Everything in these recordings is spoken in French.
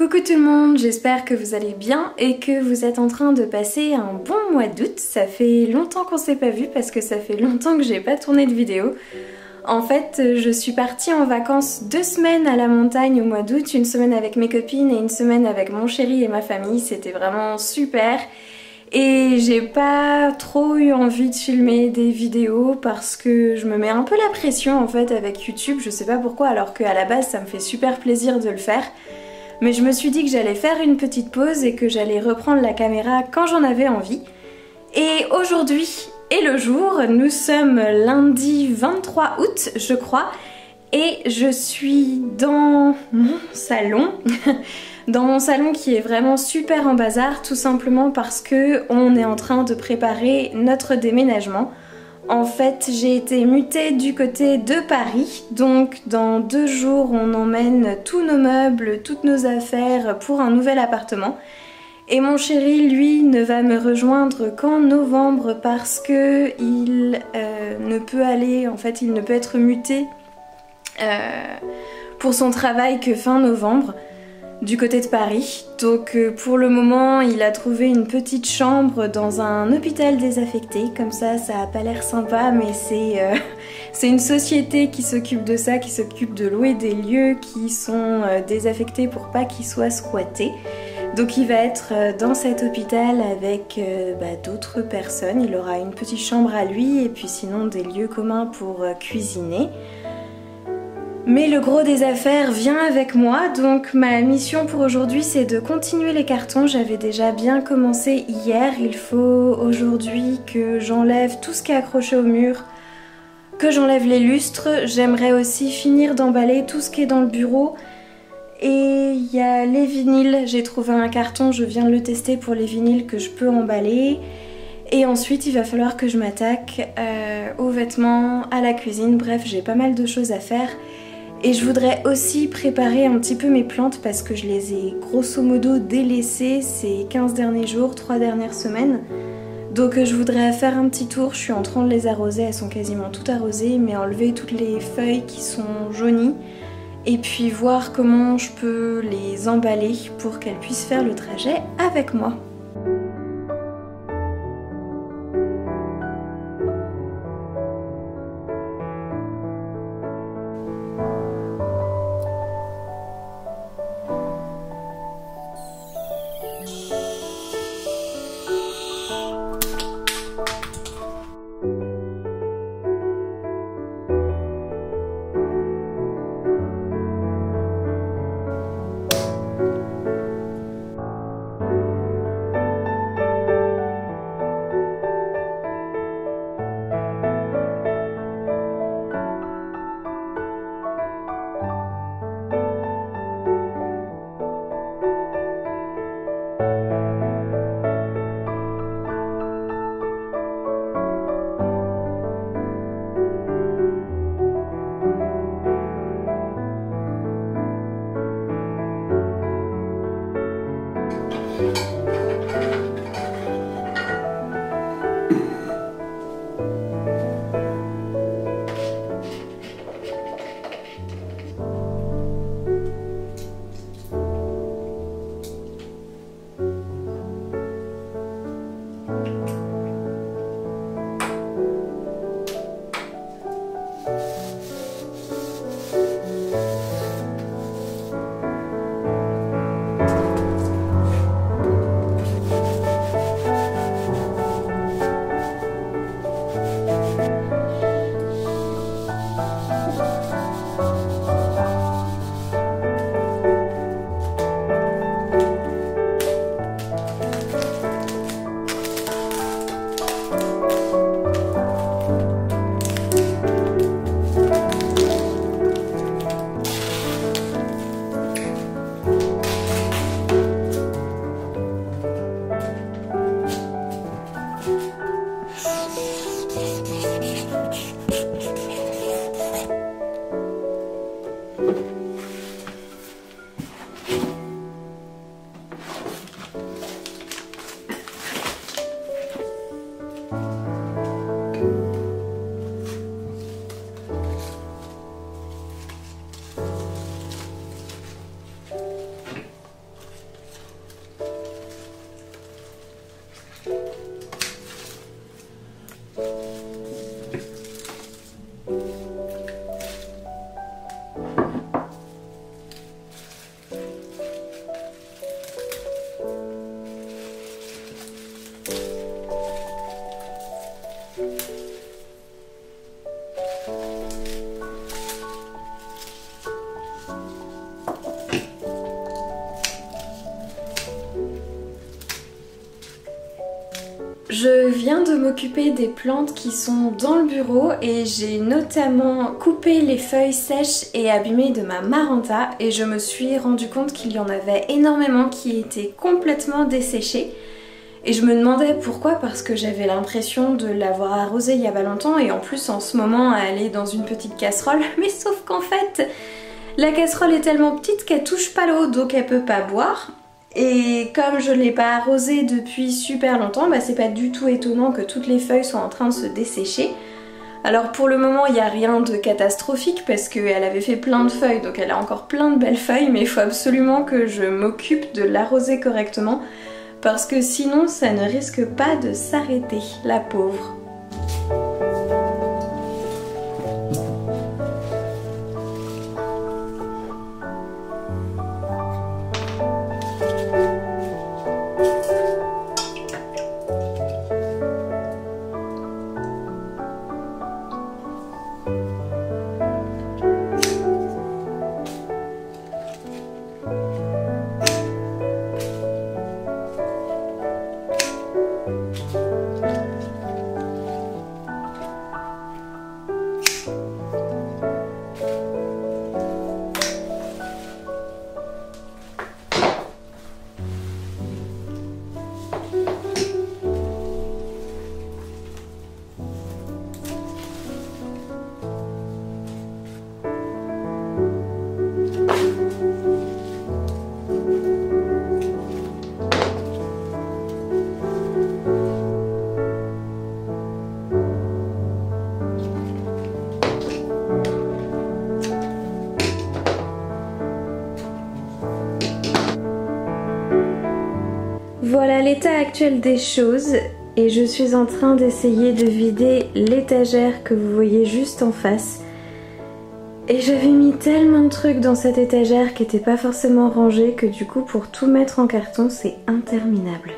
Coucou tout le monde, j'espère que vous allez bien et que vous êtes en train de passer un bon mois d'août. Ça fait longtemps qu'on s'est pas vu parce que ça fait longtemps que j'ai pas tourné de vidéo. En fait, je suis partie en vacances 2 semaines à la montagne au mois d'août, une semaine avec mes copines et une semaine avec mon chéri et ma famille. C'était vraiment super. Et j'ai pas trop eu envie de filmer des vidéos parce que je me mets un peu la pression en fait avec YouTube, je sais pas pourquoi, alors qu'à la base ça me fait super plaisir de le faire. Mais je me suis dit que j'allais faire une petite pause et que j'allais reprendre la caméra quand j'en avais envie. Et aujourd'hui est le jour, nous sommes lundi 23 août je crois, et je suis dans mon salon. Dans mon salon qui est vraiment super en bazar, tout simplement parce que on est en train de préparer notre déménagement. En fait, j'ai été mutée du côté de Paris, donc dans 2 jours on emmène tous nos meubles, toutes nos affaires pour un nouvel appartement. Et mon chéri, lui, ne va me rejoindre qu'en novembre parce que il ne peut aller, en fait, il ne peut être muté pour son travail que fin novembre. Du côté de Paris. Donc pour le moment il a trouvé une petite chambre dans un hôpital désaffecté, comme ça a pas l'air sympa, mais c'est une société qui s'occupe de ça, qui s'occupe de louer des lieux qui sont désaffectés pour pas qu'ils soient squattés. Donc il va être dans cet hôpital avec d'autres personnes, il aura une petite chambre à lui et puis sinon des lieux communs pour cuisiner. Mais le gros des affaires vient avec moi, donc ma mission pour aujourd'hui c'est de continuer les cartons. J'avais déjà bien commencé hier, il faut aujourd'hui que j'enlève tout ce qui est accroché au mur, que j'enlève les lustres. J'aimerais aussi finir d'emballer tout ce qui est dans le bureau. Et il y a les vinyles, j'ai trouvé un carton, je viens de le tester pour les vinyles que je peux emballer. Et ensuite il va falloir que je m'attaque aux vêtements, à la cuisine, bref j'ai pas mal de choses à faire. Et je voudrais aussi préparer un petit peu mes plantes parce que je les ai grosso modo délaissées ces 15 derniers jours, 3 dernières semaines. Donc je voudrais faire un petit tour, je suis en train de les arroser, elles sont quasiment toutes arrosées, mais enlever toutes les feuilles qui sont jaunies et puis voir comment je peux les emballer pour qu'elles puissent faire le trajet avec moi. Je viens de m'occuper des plantes qui sont dans le bureau et j'ai notamment coupé les feuilles sèches et abîmées de ma Maranta et je me suis rendu compte qu'il y en avait énormément qui étaient complètement desséchées. Et je me demandais pourquoi, parce que j'avais l'impression de l'avoir arrosée il y a pas longtemps et en plus en ce moment elle est dans une petite casserole. Mais sauf qu'en fait la casserole est tellement petite qu'elle touche pas l'eau donc elle peut pas boire. Et comme je l'ai pas arrosée depuis super longtemps, bah c'est pas du tout étonnant que toutes les feuilles soient en train de se dessécher. Alors pour le moment il n'y a rien de catastrophique parce qu'elle avait fait plein de feuilles donc elle a encore plein de belles feuilles, mais il faut absolument que je m'occupe de l'arroser correctement parce que sinon ça ne risque pas de s'arrêter, la pauvre. Voilà l'état actuel des choses et je suis en train d'essayer de vider l'étagère que vous voyez juste en face. Et j'avais mis tellement de trucs dans cette étagère qui n'étaient pas forcément rangés que du coup pour tout mettre en carton c'est interminable.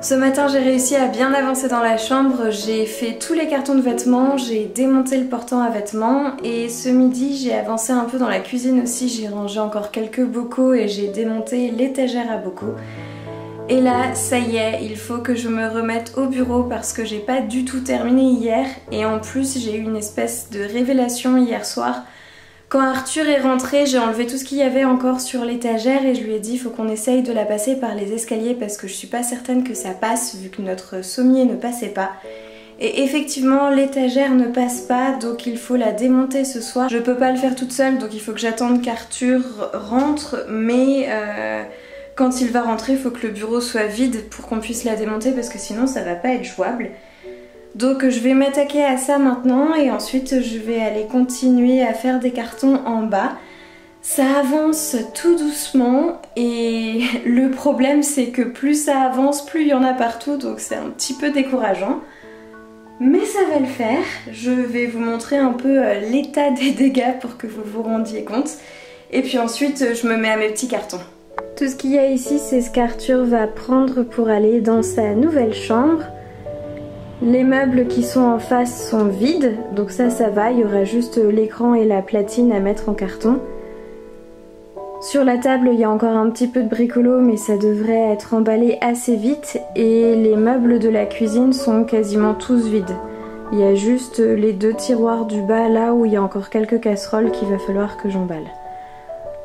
Ce matin j'ai réussi à bien avancer dans la chambre, j'ai fait tous les cartons de vêtements, j'ai démonté le portant à vêtements et ce midi j'ai avancé un peu dans la cuisine aussi, j'ai rangé encore quelques bocaux et j'ai démonté l'étagère à bocaux. Et là ça y est, il faut que je me remette au bureau parce que j'ai pas du tout terminé hier et en plus j'ai eu une espèce de révélation hier soir. Quand Arthur est rentré, j'ai enlevé tout ce qu'il y avait encore sur l'étagère et je lui ai dit il faut qu'on essaye de la passer par les escaliers parce que je suis pas certaine que ça passe vu que notre sommier ne passait pas. Et effectivement l'étagère ne passe pas donc il faut la démonter ce soir. Je peux pas le faire toute seule donc il faut que j'attende qu'Arthur rentre mais quand il va rentrer il faut que le bureau soit vide pour qu'on puisse la démonter parce que sinon ça va pas être jouable. Donc je vais m'attaquer à ça maintenant et ensuite je vais aller continuer à faire des cartons en bas. Ça avance tout doucement et le problème c'est que plus ça avance, plus il y en a partout, donc c'est un petit peu décourageant. Mais ça va le faire. Je vais vous montrer un peu l'état des dégâts pour que vous vous rendiez compte. Et puis ensuite je me mets à mes petits cartons. Tout ce qu'il y a ici, c'est ce qu'Arthur va prendre pour aller dans sa nouvelle chambre. Les meubles qui sont en face sont vides, donc ça va, il y aura juste l'écran et la platine à mettre en carton. Sur la table, il y a encore un petit peu de bricolo, mais ça devrait être emballé assez vite. Et les meubles de la cuisine sont quasiment tous vides. Il y a juste les 2 tiroirs du bas, là où il y a encore quelques casseroles qu'il va falloir que j'emballe.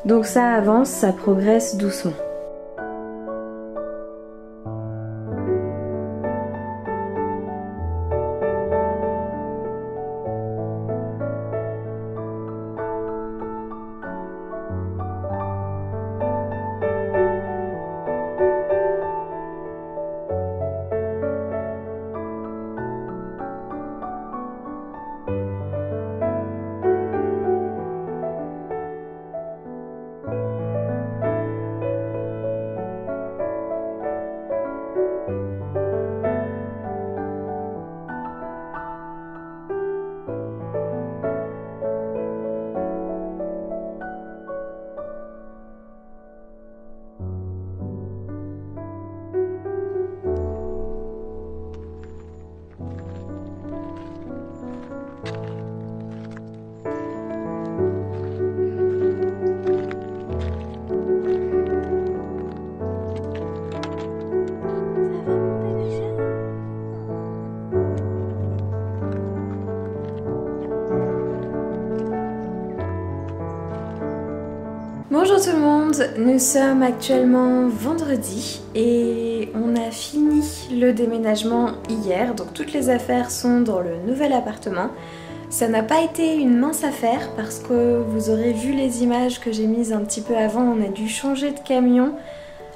Donc ça avance, ça progresse doucement. Bonjour tout le monde, nous sommes actuellement vendredi et on a fini le déménagement hier, donc toutes les affaires sont dans le nouvel appartement. Ça n'a pas été une mince affaire parce que vous aurez vu les images que j'ai mises un petit peu avant, on a dû changer de camion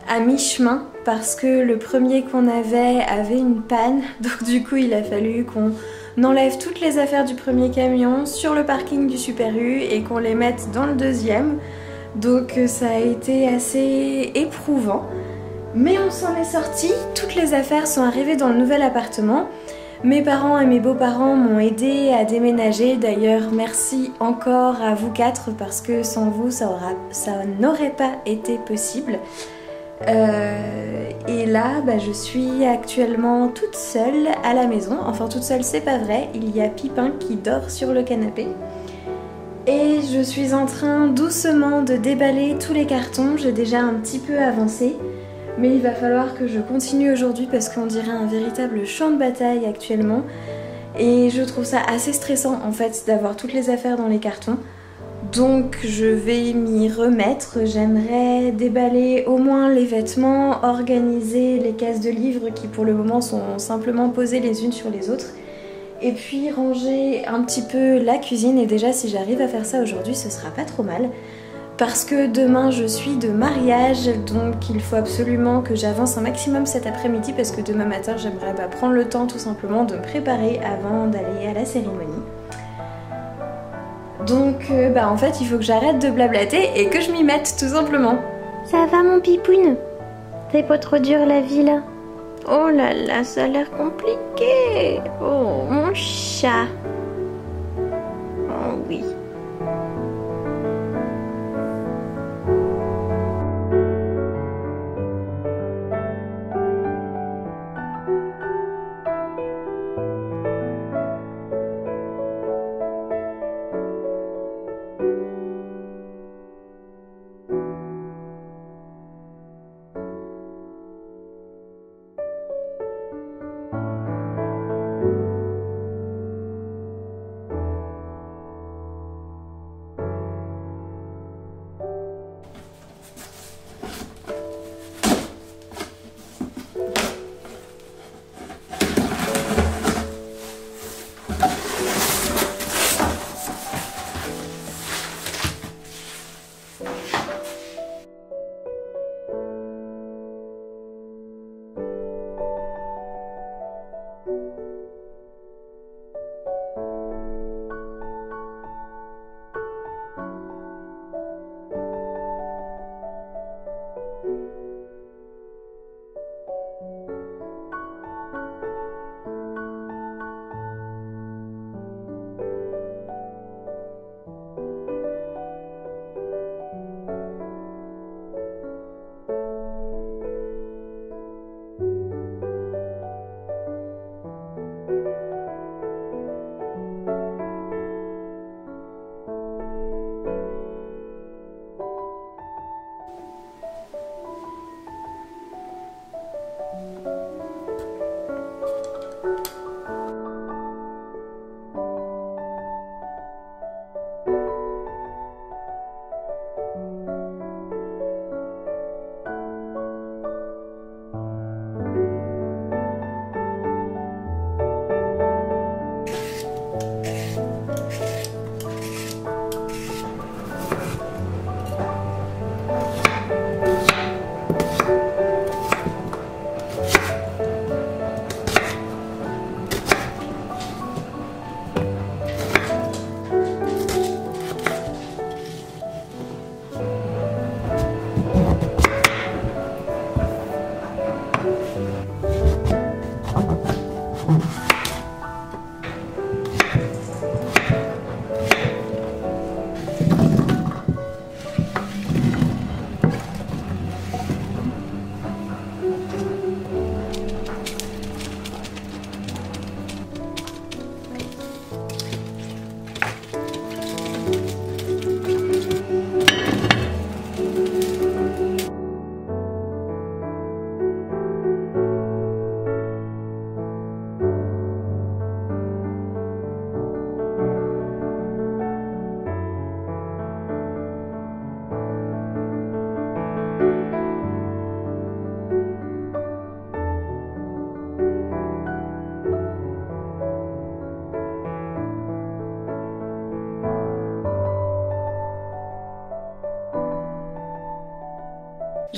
à mi-chemin parce que le premier qu'on avait une panne, donc du coup il a fallu qu'on enlève toutes les affaires du premier camion sur le parking du Super U et qu'on les mette dans le deuxième. Donc ça a été assez éprouvant, mais on s'en est sorti. Toutes les affaires sont arrivées dans le nouvel appartement. Mes parents et mes beaux-parents m'ont aidé à déménager. D'ailleurs, merci encore à vous 4 parce que sans vous, ça n'aurait pas été possible. Et là, je suis actuellement toute seule à la maison. Enfin, toute seule, c'est pas vrai. Il y a Pipin qui dort sur le canapé. Et je suis en train doucement de déballer tous les cartons, j'ai déjà un petit peu avancé, mais il va falloir que je continue aujourd'hui parce qu'on dirait un véritable champ de bataille actuellement. Et je trouve ça assez stressant en fait d'avoir toutes les affaires dans les cartons. Donc je vais m'y remettre, j'aimerais déballer au moins les vêtements, organiser les cases de livres qui pour le moment sont simplement posées les unes sur les autres. Et puis ranger un petit peu la cuisine, et déjà si j'arrive à faire ça aujourd'hui ce sera pas trop mal parce que demain je suis de mariage, donc il faut absolument que j'avance un maximum cet après-midi parce que demain matin j'aimerais prendre le temps tout simplement de me préparer avant d'aller à la cérémonie. Donc en fait il faut que j'arrête de blablater et que je m'y mette tout simplement. Ça va mon pipoune? C'est pas trop dur la vie là? Oh là là, ça a l'air compliqué. Oh, mon chat. Oh oui.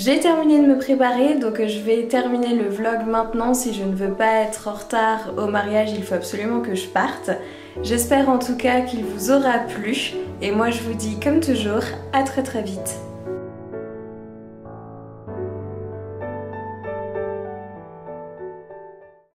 J'ai terminé de me préparer, donc je vais terminer le vlog maintenant. Si je ne veux pas être en retard au mariage, il faut absolument que je parte. J'espère en tout cas qu'il vous aura plu. Et moi je vous dis comme toujours, à très vite.